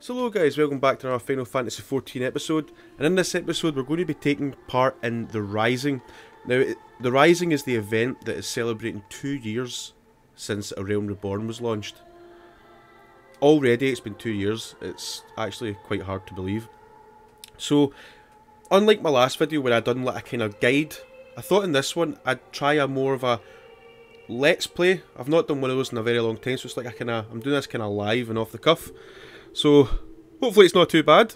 So hello guys, welcome back to our Final Fantasy XIV episode, and in this episode we're going to be taking part in the Rising. Now, the Rising is the event that is celebrating 2 years since A Realm Reborn was launched. Already it's been 2 years, it's actually quite hard to believe. So, unlike my last video where I done like a kind of guide, I thought in this one I'd try a more of a let's play. I've not done one of those in a very long time, so it's like I'm doing this kind of live and off the cuff. So, hopefully it's not too bad.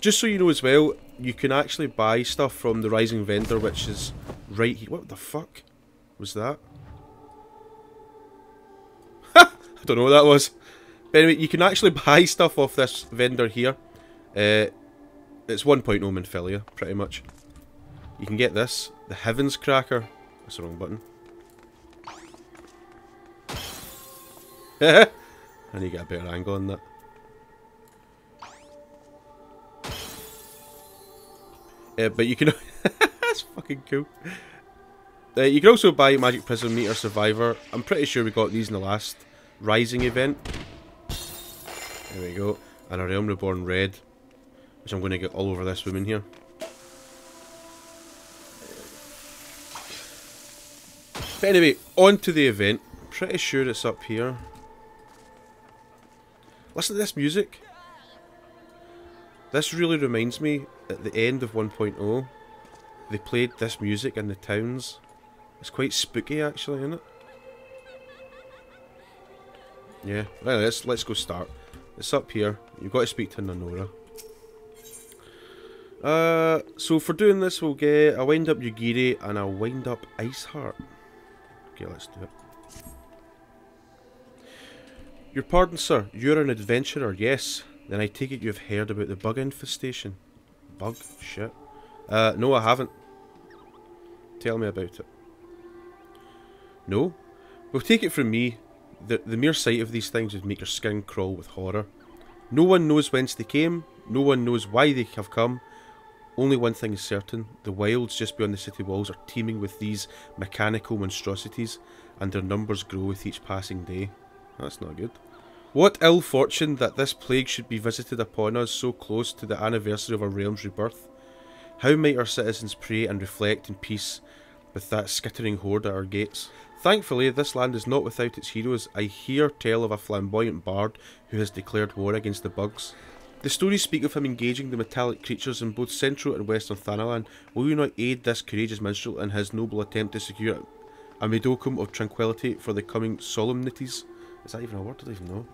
Just so you know as well, you can actually buy stuff from the Rising vendor, which is right here. What the fuck was that? I don't know what that was. But anyway, you can actually buy stuff off this vendor here. It's 1.0 Minfilia, pretty much. You can get this, the Heavens Cracker. That's the wrong button. I need to get a better angle on that. But you can... That's fucking cool. You can also buy Magic Prism Meter Survivor. I'm pretty sure we got these in the last Rising event. There we go. And a Realm Reborn Red, which I'm going to get all over this woman here. But anyway, on to the event. I'm pretty sure it's up here. Listen to this music. This really reminds me, at the end of 1.0, they played this music in the towns. It's quite spooky actually, isn't it? Yeah, well, let's go start. It's up here. You've got to speak to Nanora. So for doing this we'll get a wind up Yugiri and a wind up Iceheart. Okay, let's do it. Your pardon, sir. You're an adventurer, yes. Then I take it you've heard about the bug infestation. Bug? Shit. No, I haven't. Tell me about it. No? Well, take it from me, the mere sight of these things would make your skin crawl with horror. No one knows whence they came, no one knows why they have come. Only one thing is certain, the wilds just beyond the city walls are teeming with these mechanical monstrosities, and their numbers grow with each passing day. That's not good. What ill fortune that this plague should be visited upon us so close to the anniversary of our realm's rebirth. How might our citizens pray and reflect in peace with that skittering horde at our gates? Thankfully, this land is not without its heroes. I hear tell of a flamboyant bard who has declared war against the bugs. The stories speak of him engaging the metallic creatures in both central and western Thanalan. Will you not aid this courageous minstrel in his noble attempt to secure a modicum of tranquility for the coming solemnities? Is that even a word? I don't even know.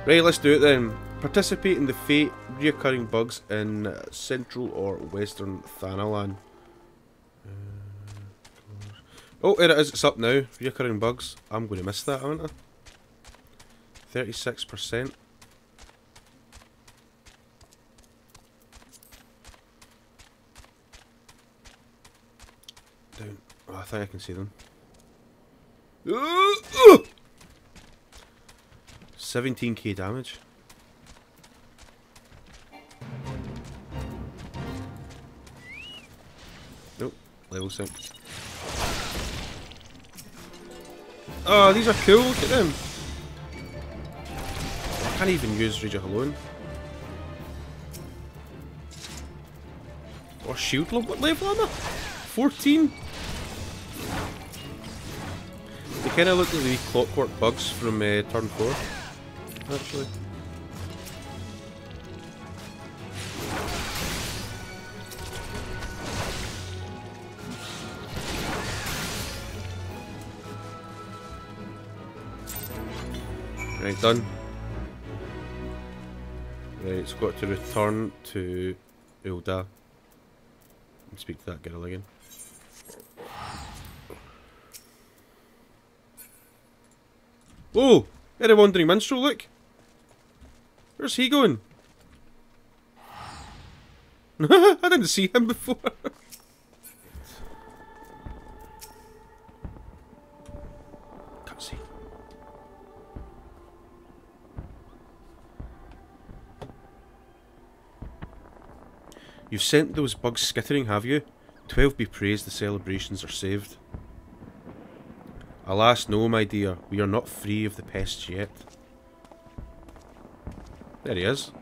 Right, let's do it then. Participate in the fate reoccurring bugs in central or western Thanalan. Oh, there it is. It's up now. Reoccurring bugs. I'm going to miss that, aren't I? 36%. Down. Oh, I think I can see them. 17k damage. Nope, level 6. Oh, these are cool, look at them. I can't even use Rage of Alone. Or shield level, what level am I? 14? They kind of look like the clockwork bugs from turn 4. Actually. Right, done. Right, it's got to return to Ul'dah and speak to that girl again. Whoa! Had a wandering minstrel, look! Where's he going? I didn't see him before. Can't see. You've sent those bugs skittering, have you? 12 be praised, the celebrations are saved. Alas, no, my dear, we are not free of the pests yet. There he is.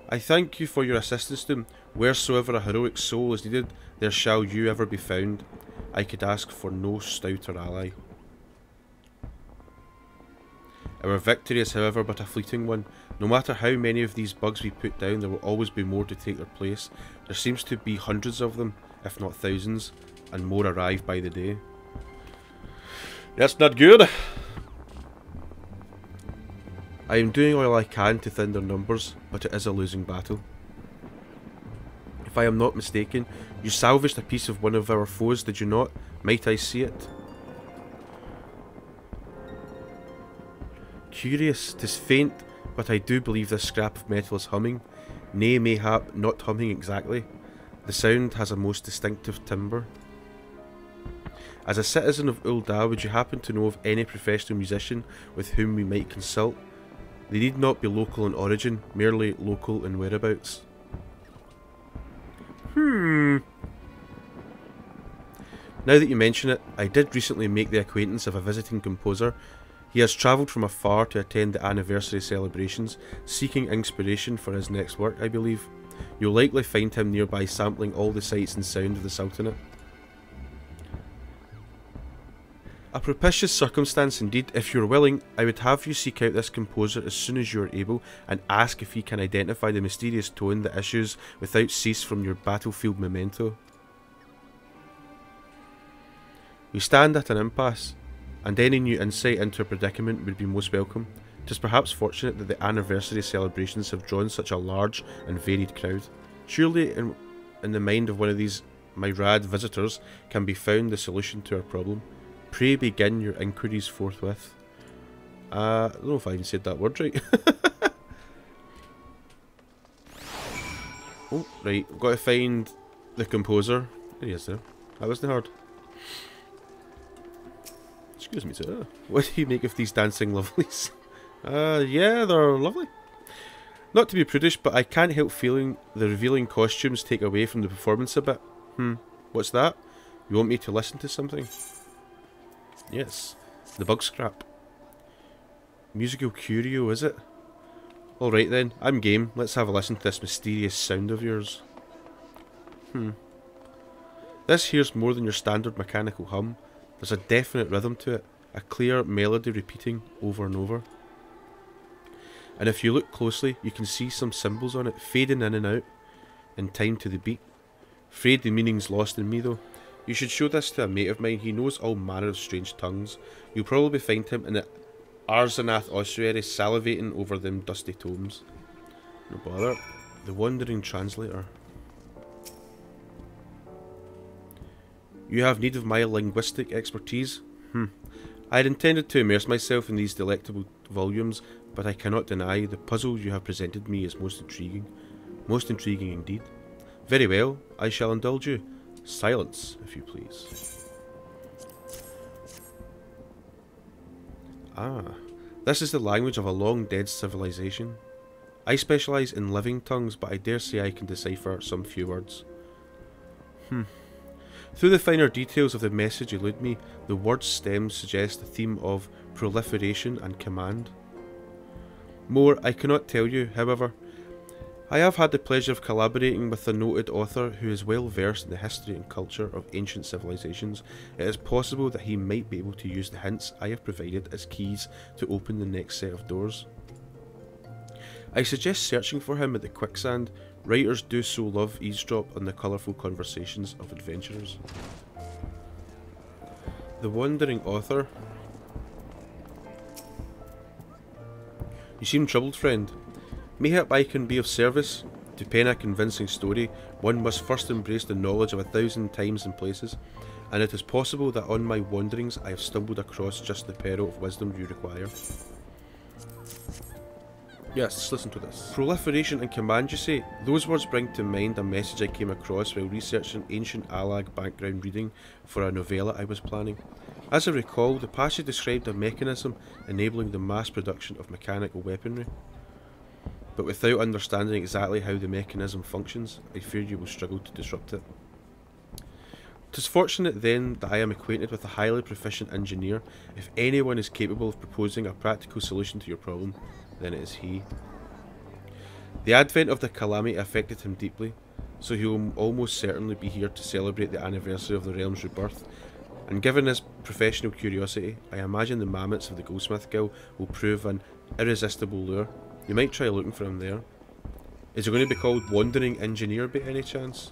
I thank you for your assistance to him. Wheresoever a heroic soul is needed, there shall you ever be found. I could ask for no stouter ally. Our victory is, however, but a fleeting one. No matter how many of these bugs we put down, there will always be more to take their place. There seems to be hundreds of them, if not thousands, and more arrive by the day. That's not good. I am doing all I can to thin their numbers, but it is a losing battle. If I am not mistaken, you salvaged a piece of one of our foes, did you not? Might I see it? Curious, 'tis faint, but I do believe this scrap of metal is humming. Nay, mayhap not humming exactly. The sound has a most distinctive timbre. As a citizen of Ul'dah, would you happen to know of any professional musician with whom we might consult? They need not be local in origin, merely local in whereabouts. Now that you mention it, I did recently make the acquaintance of a visiting composer. He has travelled from afar to attend the anniversary celebrations, seeking inspiration for his next work, I believe. You'll likely find him nearby sampling all the sights and sound of the Sultanate. A propitious circumstance indeed. If you're willing, I would have you seek out this composer as soon as you are able and ask if he can identify the mysterious tone that issues without cease from your battlefield memento. We stand at an impasse, and any new insight into a predicament would be most welcome. 'Tis perhaps fortunate that the anniversary celebrations have drawn such a large and varied crowd. Surely in the mind of one of these myriad visitors can be found the solution to our problem. Pray begin your inquiries forthwith. I don't know if I even said that word right. Oh, right, we've got to find the composer. There he is there. That wasn't hard. Excuse me, sir. What do you make of these dancing lovelies? Yeah, they're lovely. Not to be prudish, but I can't help feeling the revealing costumes take away from the performance a bit. What's that? You want me to listen to something? Yes, the bug scrap. Musical curio, is it? Alright then, I'm game. Let's have a listen to this mysterious sound of yours. This here's more than your standard mechanical hum. There's a definite rhythm to it, a clear melody repeating over and over. And if you look closely, you can see some symbols on it, fading in and out, in time to the beat. Afraid the meaning's lost in me though. You should show this to a mate of mine, he knows all manner of strange tongues. You'll probably find him in the Arzanath ossuary salivating over them dusty tomes. No bother. The Wandering Translator. You have need of my linguistic expertise? I had intended to immerse myself in these delectable volumes, but I cannot deny the puzzle you have presented me is most intriguing. Most intriguing indeed. Very well, I shall indulge you. Silence, if you please. Ah, this is the language of a long-dead civilization. I specialise in living tongues, but I dare say I can decipher some few words. Through the finer details of the message elude me, the word's stems suggest a theme of proliferation and command. More I cannot tell you, however. I have had the pleasure of collaborating with a noted author who is well versed in the history and culture of ancient civilizations. It is possible that he might be able to use the hints I have provided as keys to open the next set of doors. I suggest searching for him at the quicksand. Writers do so love eavesdrop on the colourful conversations of adventurers. The Wandering Author. You seem troubled, friend. Mayhap I can be of service. To pen a convincing story, one must first embrace the knowledge of 1,000 times and places, and it is possible that on my wanderings I have stumbled across just the peril of wisdom you require. Yes, let's listen to this. Proliferation and command, you say? Those words bring to mind a message I came across while researching ancient Alag background reading for a novella I was planning. As I recall, the passage described a mechanism enabling the mass production of mechanical weaponry. But without understanding exactly how the mechanism functions, I fear you will struggle to disrupt it. 'Tis fortunate then that I am acquainted with a highly proficient engineer. If anyone is capable of proposing a practical solution to your problem, then it is he. The advent of the calamity affected him deeply, so he will almost certainly be here to celebrate the anniversary of the realm's rebirth. And given his professional curiosity, I imagine the mammoths of the Goldsmith Guild will prove an irresistible lure. You might try looking for him there. Is it going to be called Wandering Engineer by any chance?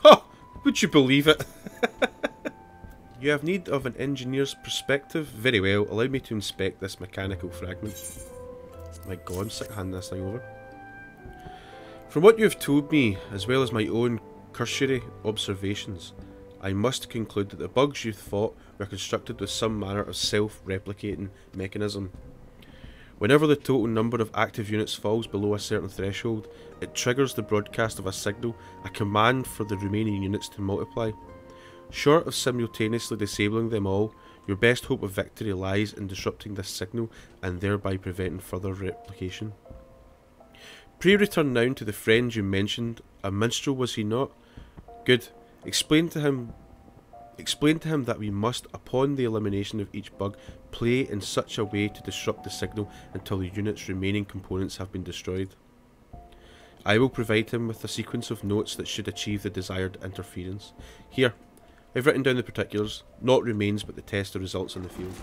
Ha! Would you believe it? You have need of an engineer's perspective? Very well, allow me to inspect this mechanical fragment. My god, I'm sick of handing this thing over. From what you have told me, as well as my own cursory observations, I must conclude that the bugs you thought were constructed with some manner of self-replicating mechanism. Whenever the total number of active units falls below a certain threshold, it triggers the broadcast of a signal, a command for the remaining units to multiply. Short of simultaneously disabling them all, your best hope of victory lies in disrupting this signal and thereby preventing further replication. Pray return now to the friend you mentioned. A minstrel, was he not? Good. Explain to him that we must, upon the elimination of each bug, play in such a way to disrupt the signal until the unit's remaining components have been destroyed. I will provide him with a sequence of notes that should achieve the desired interference. Here, I've written down the particulars, not remains but the test of results in the field.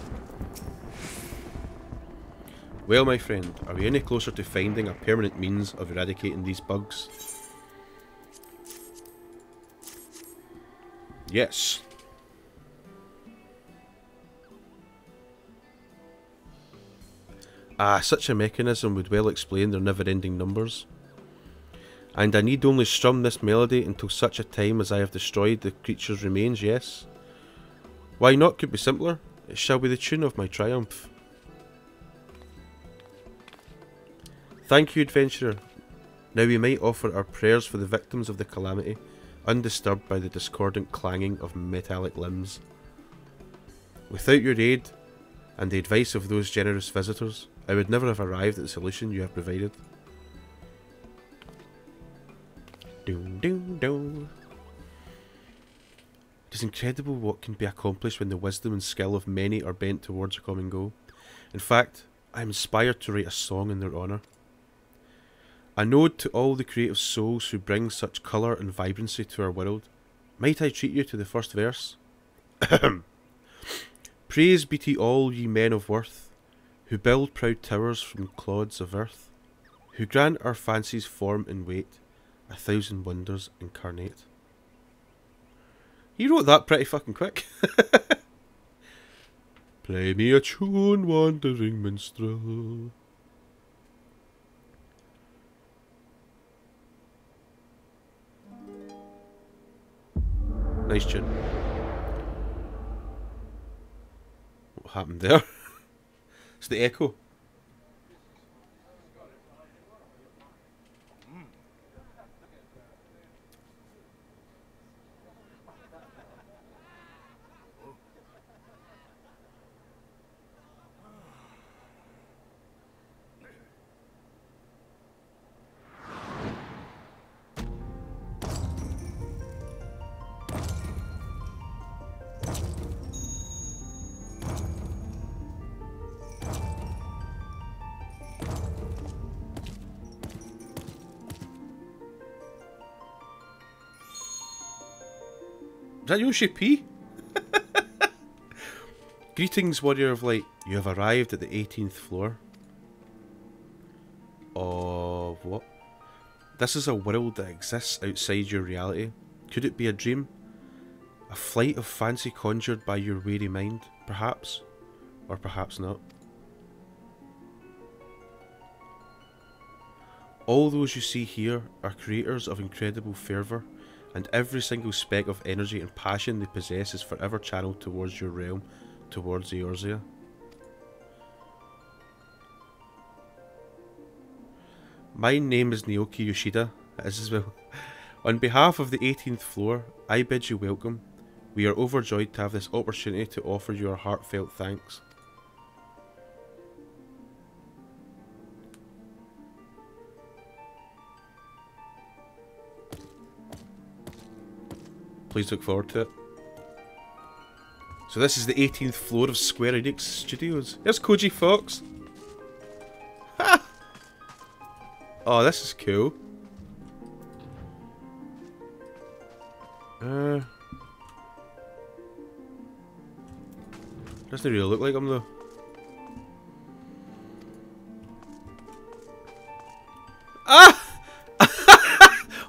Well, my friend, are we any closer to finding a permanent means of eradicating these bugs? Yes. Ah, such a mechanism would well explain their never-ending numbers. And I need only strum this melody until such a time as I have destroyed the creature's remains, yes? Why not? Could be simpler. It shall be the tune of my triumph. Thank you, adventurer. Now we might offer our prayers for the victims of the calamity, undisturbed by the discordant clanging of metallic limbs. Without your aid, and the advice of those generous visitors, I would never have arrived at the solution you have provided. Doom, doom, doom. It is incredible what can be accomplished when the wisdom and skill of many are bent towards a common goal. In fact, I am inspired to write a song in their honour. A node to all the creative souls who bring such colour and vibrancy to our world. Might I treat you to the first verse? Praise be to all ye men of worth, who build proud towers from clods of earth, who grant our fancies form and weight, 1,000 wonders incarnate. He wrote that pretty fucking quick. Play me a tune, wandering minstrel. Nice tune. What happened there? It's the echo. Is that Yoshi P? Greetings, warrior of light. You have arrived at the 18th floor. Of what? This is a world that exists outside your reality. Could it be a dream? A flight of fancy conjured by your weary mind? Perhaps. Or perhaps not. All those you see here are creators of incredible fervour, and every single speck of energy and passion they possess is forever channeled towards your realm, towards Eorzea. My name is Naoki Yoshida, as is well. On behalf of the 18th floor, I bid you welcome. We are overjoyed to have this opportunity to offer you our heartfelt thanks. Please look forward to it. So this is the 18th floor of Square Enix Studios. Here's Koji Fox. Ha! Oh, this is cool. Doesn't really look like him though. Ah!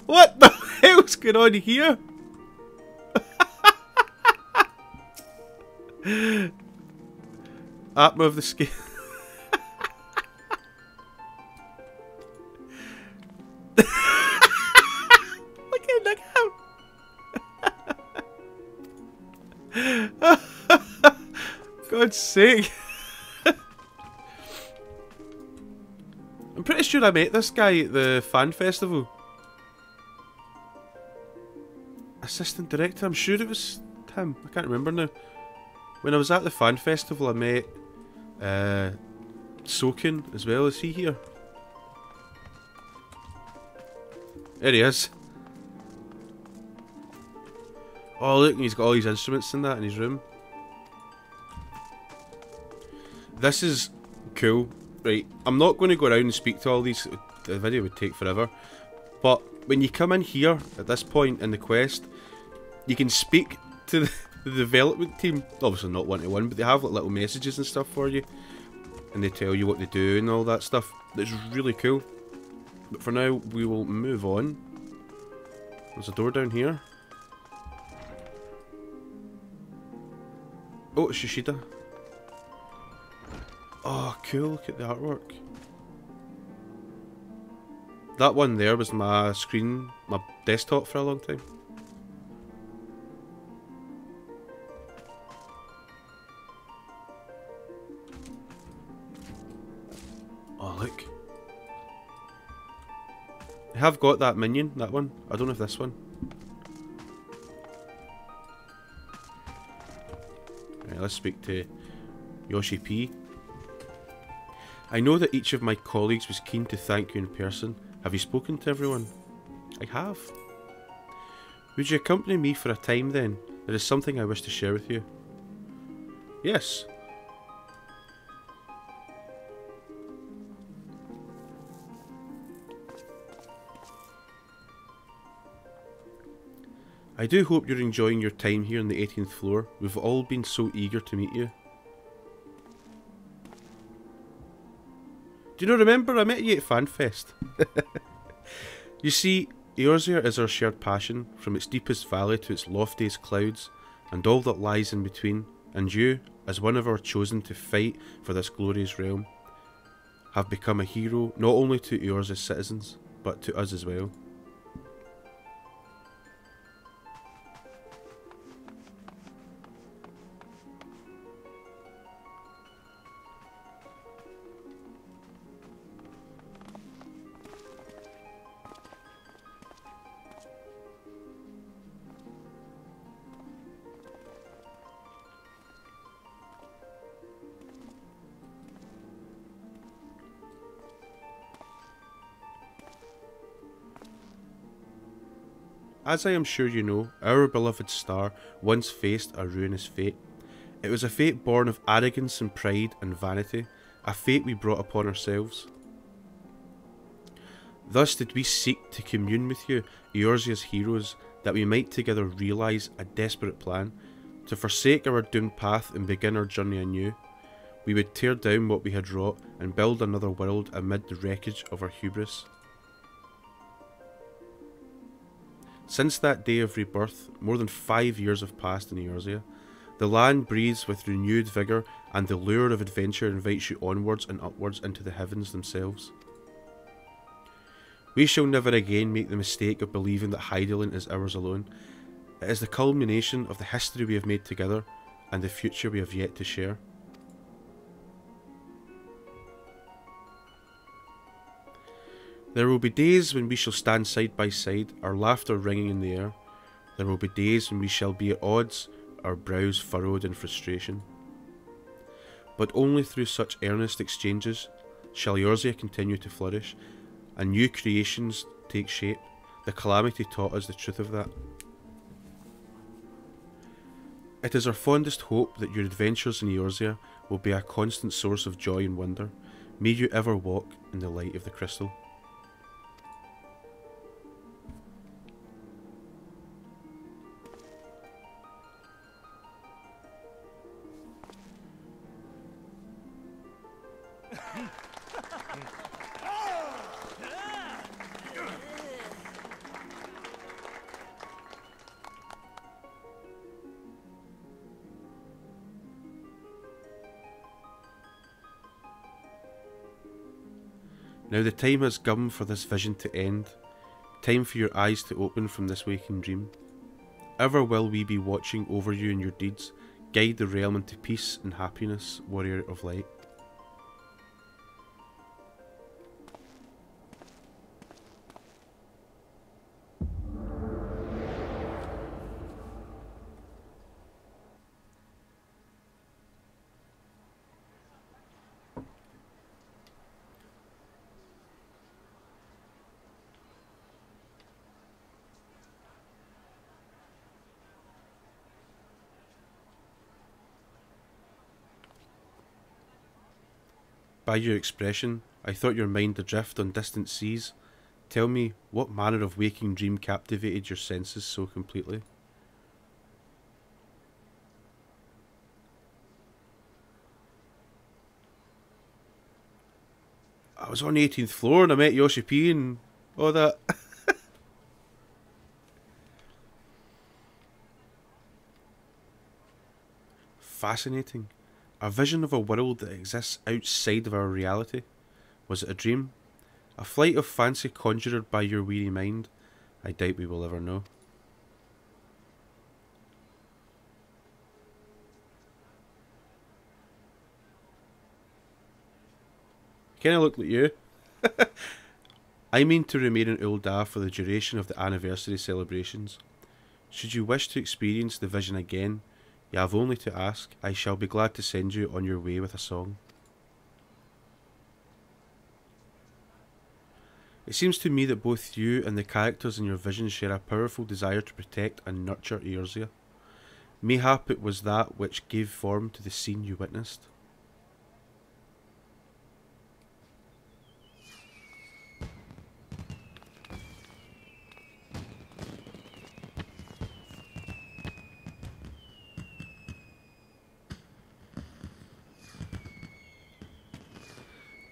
What the hell's going on here? Atma of the scale. Look at him. God's sake. I'm pretty sure I met this guy at the fan festival. Assistant director, I'm sure it was him. I can't remember now. When I was at the fan festival, I met Soken as well. Is he here? There he is. Oh look, he's got all these instruments in that in his room. This is cool. Right, I'm not going to go around and speak to all these. The video would take forever. But when you come in here, at this point in the quest, you can speak to the development team. Obviously not one-to-one, but they have like little messages and stuff for you. And they tell you what they do and all that stuff. It's really cool. But for now, we will move on. There's a door down here. Oh, it's Yoshida. Oh, cool. Look at the artwork. That one there was my screen, my desktop for a long time. Oh, look. I have got that minion, that one. I don't know if this one. Right, let's speak to Yoshi P. I know that each of my colleagues was keen to thank you in person. Have you spoken to everyone? I have. Would you accompany me for a time then? There is something I wish to share with you. Yes. I do hope you're enjoying your time here on the 18th floor. We've all been so eager to meet you. Do you not remember? I met you at FanFest. You see, Eorzea is our shared passion, from its deepest valley to its loftiest clouds, and all that lies in between, and you, as one of our chosen to fight for this glorious realm, have become a hero not only to Eorzea's citizens, but to us as well. As I am sure you know, our beloved star once faced a ruinous fate. It was a fate born of arrogance and pride and vanity, a fate we brought upon ourselves. Thus did we seek to commune with you, Eorzea's heroes, that we might together realise a desperate plan, to forsake our doomed path and begin our journey anew. We would tear down what we had wrought and build another world amid the wreckage of our hubris. Since that day of rebirth, more than 5 years have passed in Eorzea. The land breathes with renewed vigour, and the lure of adventure invites you onwards and upwards into the heavens themselves. We shall never again make the mistake of believing that Hydaelyn is ours alone. It is the culmination of the history we have made together, and the future we have yet to share. There will be days when we shall stand side by side, our laughter ringing in the air. There will be days when we shall be at odds, our brows furrowed in frustration. But only through such earnest exchanges shall Eorzea continue to flourish, and new creations take shape. The calamity taught us the truth of that. It is our fondest hope that your adventures in Eorzea will be a constant source of joy and wonder. May you ever walk in the light of the crystal. Now the time has come for this vision to end. Time for your eyes to open from this waking dream. Ever will we be watching over you and your deeds. Guide the realm into peace and happiness, warrior of light. By your expression, I thought your mind adrift on distant seas. Tell me, what manner of waking dream captivated your senses so completely? I was on the 18th floor and I met Yoshi P and all that. Fascinating. A vision of a world that exists outside of our reality. Was it a dream? A flight of fancy conjured by your weary mind? I doubt we will ever know. Kinda look like you. I mean to remain in Ul'dah for the duration of the anniversary celebrations. Should you wish to experience the vision again, you have only to ask. I shall be glad to send you on your way with a song. It seems to me that both you and the characters in your vision share a powerful desire to protect and nurture Eorzea. Mayhap it was that which gave form to the scene you witnessed.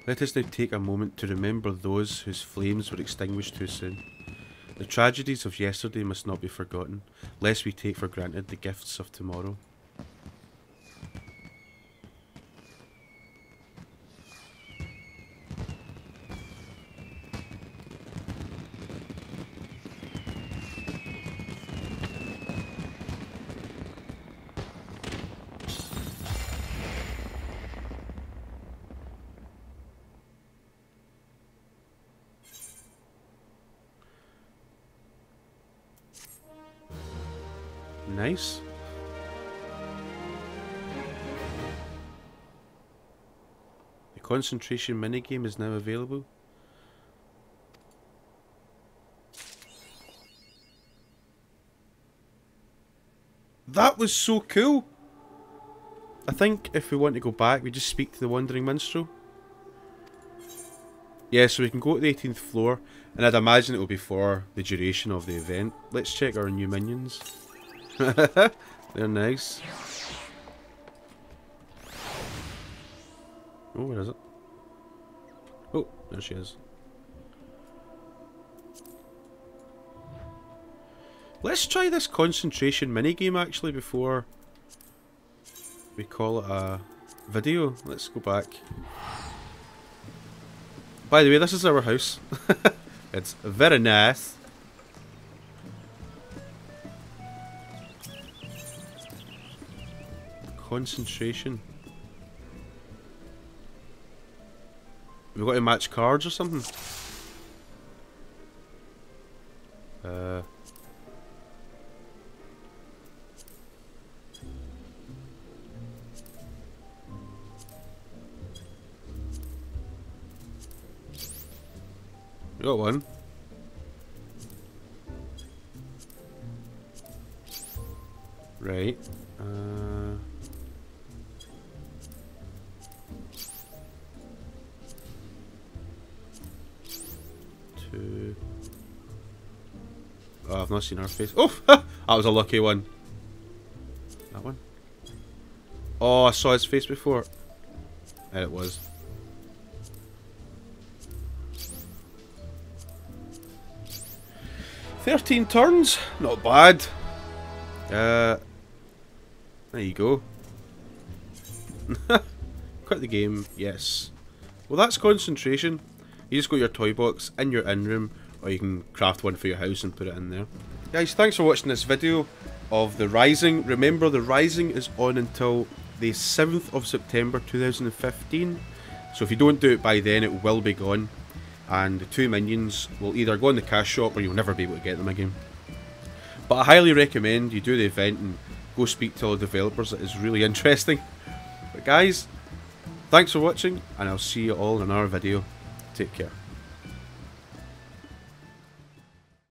Let us now take a moment to remember those whose flames were extinguished too soon. The tragedies of yesterday must not be forgotten, lest we take for granted the gifts of tomorrow. Nice. The concentration minigame is now available. That was so cool! I think if we want to go back, we just speak to the Wandering Minstrel. Yeah, so we can go to the 18th floor, and I'd imagine it will be for the duration of the event. Let's check our new minions. They're nice. Oh, where is it? Oh, there she is. Let's try this concentration minigame actually before we call it a video. Let's go back. By the way, this is our house. It's very nice. Concentration. We've got to match cards or something. We got one. Right. Two. Oh, I've not seen her face. Oh! That was a lucky one. That one? Oh, I saw his face before. There it was. "13 turns, not bad." There you go. Quit the game, yes. Well, that's concentration. You just got your toy box in your in-room, or you can craft one for your house and put it in there. Guys, thanks for watching this video of the Rising. Remember, the Rising is on until the 7th of September 2015. So if you don't do it by then, it will be gone. And the 2 minions will either go in the cash shop or you'll never be able to get them again. But I highly recommend you do the event and go speak to all the developers. It is really interesting. But guys, thanks for watching, and I'll see you all in another video. Take care.